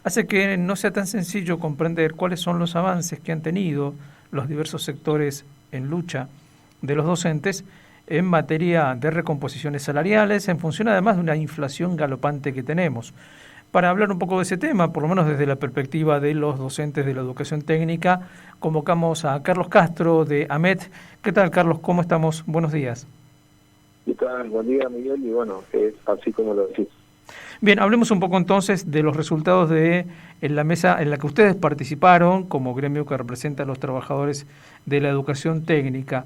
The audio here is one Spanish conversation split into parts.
hace que no sea tan sencillo comprender cuáles son los avances que han tenido los diversos sectores en lucha de los docentes en materia de recomposiciones salariales, en función además de una inflación galopante que tenemos. Para hablar un poco de ese tema, por lo menos desde la perspectiva de los docentes de la educación técnica, convocamos a Carlos Castro de AMET. ¿Qué tal, Carlos? ¿Cómo estamos? Buenos días. ¿Qué tal? Buen día, Miguel, y bueno, es así como lo decís. Bien, hablemos un poco entonces de los resultados de en la mesa en la que ustedes participaron como gremio que representa a los trabajadores de la educación técnica.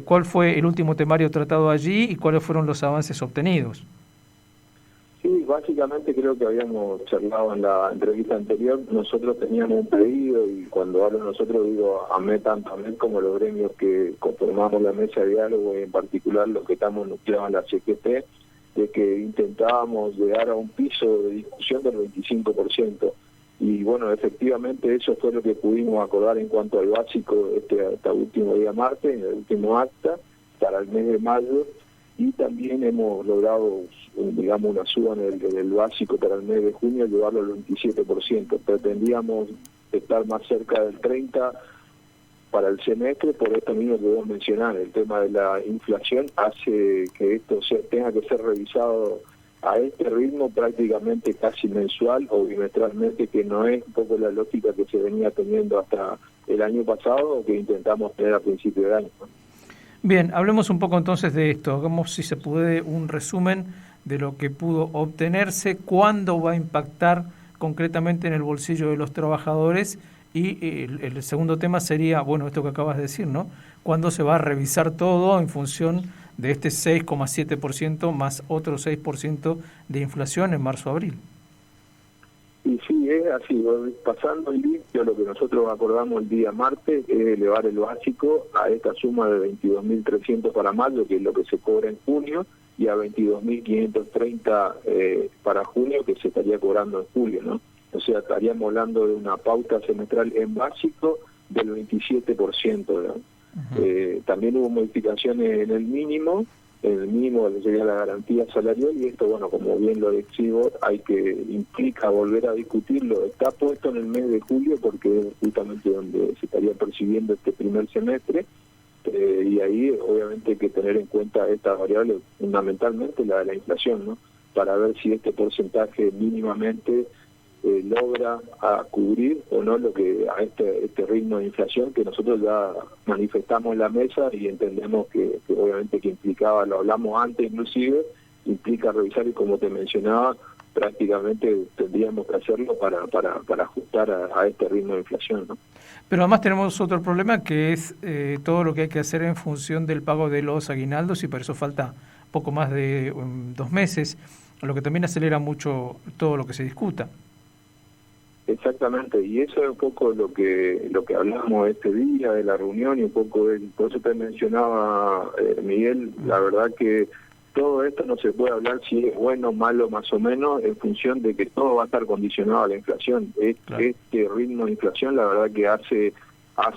¿Cuál fue el último temario tratado allí y cuáles fueron los avances obtenidos? Sí, básicamente creo que habíamos charlado en la entrevista anterior. Nosotros teníamos un pedido, y cuando hablo nosotros digo AMET, tanto AMET como los gremios que conformamos la mesa de diálogo, y en particular los que estamos nucleados en la CGT, de que intentábamos llegar a un piso de discusión del 25%. Y bueno, efectivamente eso fue lo que pudimos acordar en cuanto al básico hasta el último día martes, en el último acta, para el mes de mayo, y también hemos logrado, digamos, una suba en el básico para el mes de junio, llevarlo al 27%. Pretendíamos estar más cerca del 30% para el semestre, por esto mismo que vos mencionás, el tema de la inflación hace que esto tenga que ser revisado a este ritmo prácticamente casi mensual o bimestralmente, que no es un poco la lógica que se venía teniendo hasta el año pasado o que intentamos tener a principio de año, ¿no? Bien, hablemos un poco entonces de esto, hagamos si se puede un resumen de lo que pudo obtenerse, cuándo va a impactar concretamente en el bolsillo de los trabajadores. Y el segundo tema sería, bueno, esto que acabas de decir, ¿no? ¿Cuándo se va a revisar todo en función de este 6,7% más otro 6% de inflación en marzo-abril? Y sí, es así, pasando el limpio, lo que nosotros acordamos el día martes es elevar el básico a esta suma de 22.300 para mayo, que es lo que se cobra en junio, y a 22.530 para junio, que se estaría cobrando en julio, ¿no? O sea, estaríamos hablando de una pauta semestral en básico del 27%, ¿no? También hubo modificaciones en el mínimo que sería la garantía salarial, y esto, bueno, como bien lo decimos, implica volver a discutirlo. Está puesto en el mes de julio porque es justamente donde se estaría percibiendo este primer semestre, y ahí obviamente hay que tener en cuenta esta variable, fundamentalmente la de la inflación, ¿no? Para ver si este porcentaje mínimamente logra a cubrir o no lo que a este ritmo de inflación que nosotros ya manifestamos en la mesa, y entendemos que obviamente que implicaba, lo hablamos antes inclusive, implica revisar, y como te mencionaba, prácticamente tendríamos que hacerlo para ajustar a este ritmo de inflación, ¿no? Pero además tenemos otro problema, que es todo lo que hay que hacer en función del pago de los aguinaldos, y para eso falta poco más de 2 meses, lo que también acelera mucho todo lo que se discuta. Exactamente, y eso es un poco lo que hablamos este día de la reunión, y un poco por eso te mencionaba, Miguel, la verdad que todo esto no se puede hablar si es bueno, malo, más o menos, en función de que todo va a estar condicionado a la inflación. Claro. Este ritmo de inflación, la verdad que hace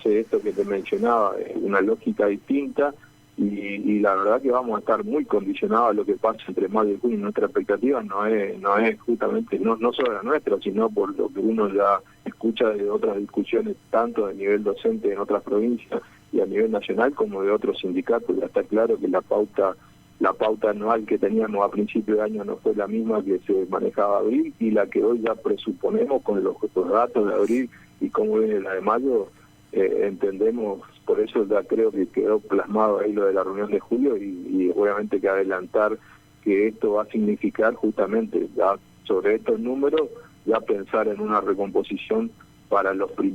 esto que te mencionaba, una lógica distinta, y la verdad que vamos a estar muy condicionados a lo que pasa entre mayo y junio. Nuestra expectativa no es justamente, no solo la nuestra, sino por lo que uno ya escucha de otras discusiones, tanto a nivel docente en otras provincias y a nivel nacional, como de otros sindicatos. Ya está claro que la pauta anual que teníamos a principio de año no fue la misma que se manejaba abril, y la que hoy ya presuponemos con los datos de abril y cómo viene la de mayo, entendemos. Por eso ya creo que quedó plasmado ahí lo de la reunión de julio, y obviamente que adelantar que esto va a significar justamente ya sobre estos números, ya pensar en una recomposición para lo que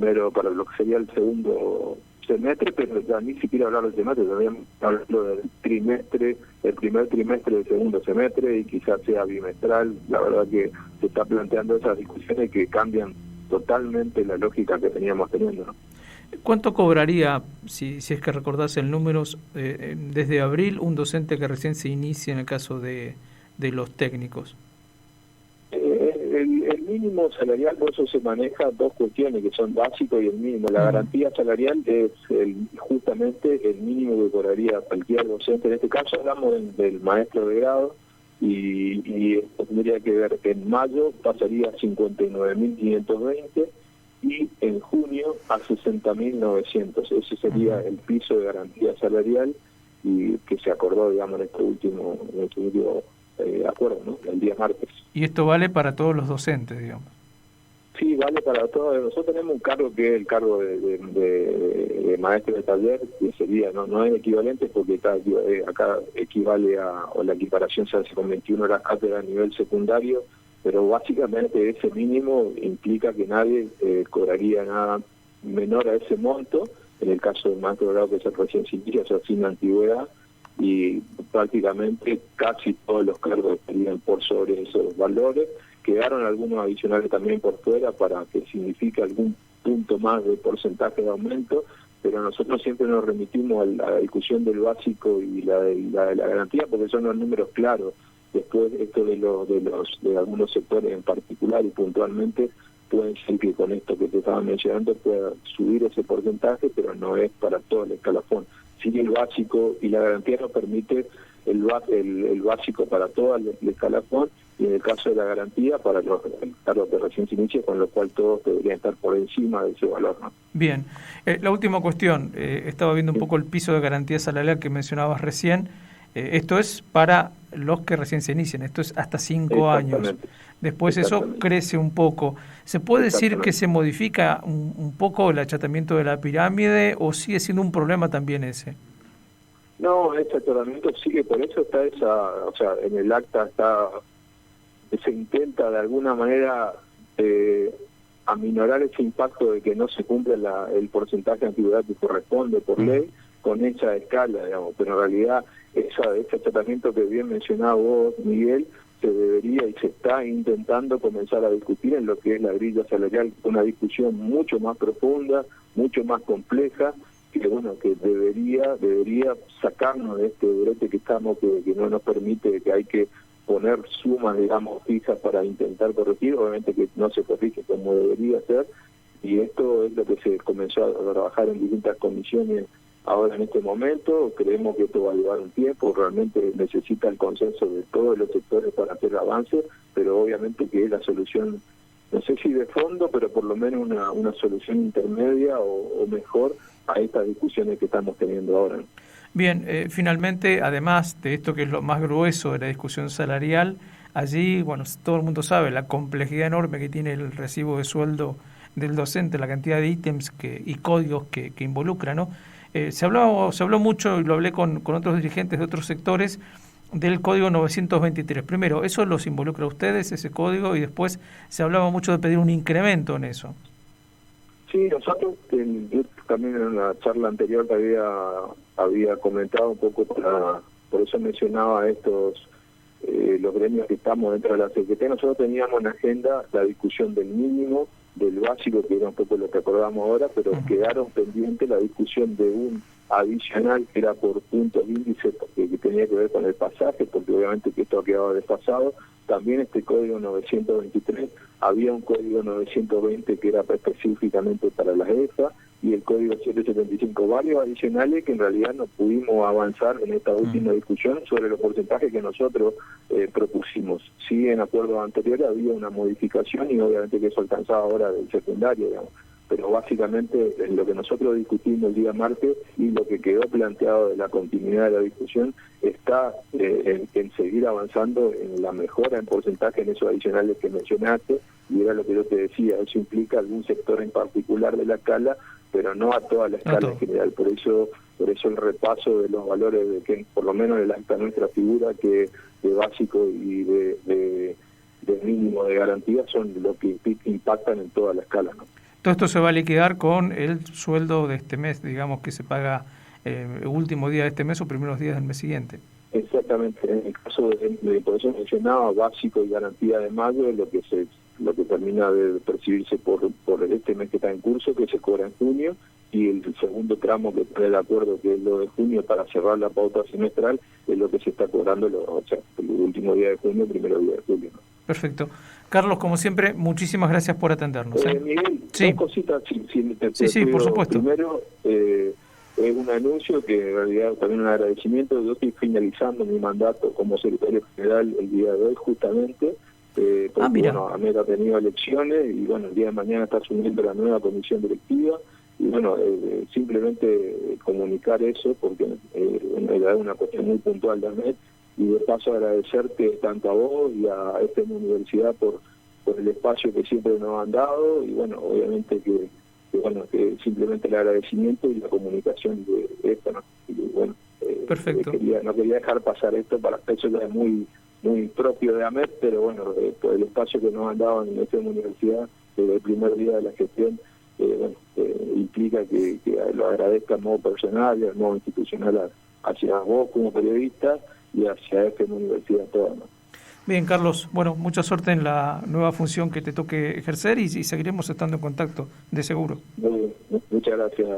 sería el segundo semestre, pero ya ni siquiera hablar del semestre, también hablarlo del primer trimestre del segundo semestre, y quizás sea bimestral. La verdad que se está planteando esas discusiones que cambian totalmente la lógica que veníamos teniendo, ¿no? ¿Cuánto cobraría, si es que recordás el números, desde abril un docente que recién se inicia en el caso de los técnicos? El mínimo salarial, por eso se maneja dos cuestiones que son básico y el mínimo. La garantía salarial es justamente el mínimo que cobraría cualquier docente. En este caso hablamos del maestro de grado, y esto tendría que ver, en mayo pasaría a 59.520 y en junio a 60.900. Ese sería el piso de garantía salarial y que se acordó, digamos, en este último acuerdo, ¿no? El día martes. Y esto vale para todos los docentes, digamos. Sí, vale para todos. Nosotros tenemos un cargo que es el cargo de maestro de taller, que sería, no es equivalente porque acá equivale o la equiparación se hace con 21 horas cátedra a nivel secundario, pero básicamente ese mínimo implica que nadie cobraría nada menor a ese monto, en el caso del maestro de grado que es recién sin inicia, o sea, sin antigüedad, y prácticamente casi todos los cargos estarían por sobre esos valores. Quedaron algunos adicionales también por fuera para que signifique algún punto más de porcentaje de aumento, pero nosotros siempre nos remitimos a la discusión del básico y la de la garantía, porque son los números claros. Después esto de algunos sectores en particular y puntualmente pueden ser que con esto que te estaba mencionando pueda subir ese porcentaje, pero no es para todo el escalafón. Sí, el básico y la garantía nos permite el básico para todo el escalafón, y en el caso de la garantía para los cargos de recién se inicia, con lo cual todos deberían estar por encima de ese valor, ¿no? Bien, la última cuestión, estaba viendo un poco el piso de garantía salarial que mencionabas recién. Esto es para los que recién se inician, esto es hasta 5 años. Después eso crece un poco. ¿Se puede decir que se modifica un poco el achatamiento de la pirámide o sigue siendo un problema también ese? No, este atoramiento sigue, por eso está en el acta se intenta de alguna manera aminorar ese impacto de que no se cumple el porcentaje de antigüedad que corresponde por ley con esa escala, digamos, pero en realidad ese tratamiento que bien mencionaba vos, Miguel, se debería y se está intentando comenzar a discutir en lo que es la grilla salarial, una discusión mucho más profunda, mucho más compleja, que debería sacarnos de este brete que estamos, que no nos permite, que hay que poner sumas, digamos, fijas para intentar corregir, obviamente que no se corrige como debería ser, y esto es lo que se comenzó a trabajar en distintas comisiones ahora en este momento. Creemos que esto va a llevar un tiempo, realmente necesita el consenso de todos los sectores para hacer avances, pero obviamente que es la solución, no sé si de fondo, pero por lo menos una solución intermedia o mejor a estas discusiones que estamos teniendo ahora, ¿no? Bien, finalmente, además de esto que es lo más grueso de la discusión salarial, allí, bueno, todo el mundo sabe la complejidad enorme que tiene el recibo de sueldo del docente, la cantidad de ítems y códigos que involucra, ¿no? Se habló mucho, y lo hablé con otros dirigentes de otros sectores, del código 923. Primero, ¿eso los involucra a ustedes, ese código? Y después se hablaba mucho de pedir un incremento en eso. Sí, nosotros, yo también en la charla anterior que había comentado un poco, por eso mencionaba los gremios que estamos dentro de la Secretaría. Nosotros teníamos en agenda la discusión del mínimo, del básico, que era un poco lo que acordamos ahora, pero quedaron pendientes la discusión de un adicional que era por puntos índice, que tenía que ver con el pasaje, porque obviamente que esto ha quedado desfasado. También este código 923, había un código 920 que era específicamente para las EFA, y el código 775, varios adicionales que en realidad no pudimos avanzar en esta última discusión sobre los porcentajes que nosotros propusimos. Sí, en acuerdos anteriores había una modificación y obviamente que eso alcanzaba ahora del secundario, digamos. Pero básicamente en lo que nosotros discutimos el día martes y lo que quedó planteado de la continuidad de la discusión está en seguir avanzando en la mejora en porcentaje en esos adicionales que mencionaste, y era lo que yo te decía, eso implica algún sector en particular de la escala, pero no a toda la escala en general. Por eso el repaso de los valores de que por lo menos el acta nuestra figura que de básico y de mínimo de garantía son lo que impactan en toda la escala, ¿no? Todo esto se va a liquidar con el sueldo de este mes, digamos, que se paga el último día de este mes o primeros días del mes siguiente. Exactamente. En el caso por eso mencionaba básico y garantía de mayo, lo que termina de percibirse por este mes que está en curso, que se cobra en junio, y el segundo tramo que trae el acuerdo, que es lo de junio, para cerrar la pauta semestral, es lo que se está cobrando el último día de junio, primero día de julio, ¿no? Perfecto. Carlos, como siempre, muchísimas gracias por atendernos. Miguel, sí. Dos cositas. Sí, por supuesto. Primero, es un anuncio que en realidad también un agradecimiento. Yo estoy finalizando mi mandato como secretario general el día de hoy justamente, porque bueno, AMET ha tenido elecciones y bueno, el día de mañana está asumiendo la nueva comisión directiva y bueno, simplemente comunicar eso porque en realidad es una cuestión muy puntual de AMET y de paso agradecerte tanto a vos y a esta universidad por el espacio que siempre nos han dado y bueno, obviamente que simplemente el agradecimiento y la comunicación de esto, ¿no? Y bueno, perfecto. No quería dejar pasar esto, para eso ya es muy propio de AMET, pero bueno, por el espacio que nos han dado en esta universidad desde el primer día de la gestión, implica que lo agradezca a modo personal y a modo institucional hacia vos como periodista y hacia esta universidad toda, ¿no? Bien, Carlos, bueno, mucha suerte en la nueva función que te toque ejercer y seguiremos estando en contacto, de seguro. Muy bien. Muchas gracias,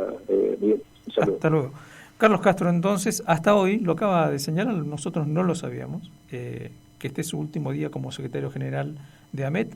Miguel. Un saludo. Hasta luego. Carlos Castro, entonces, hasta hoy, lo acaba de señalar, nosotros no lo sabíamos, que este es su último día como secretario general de AMET.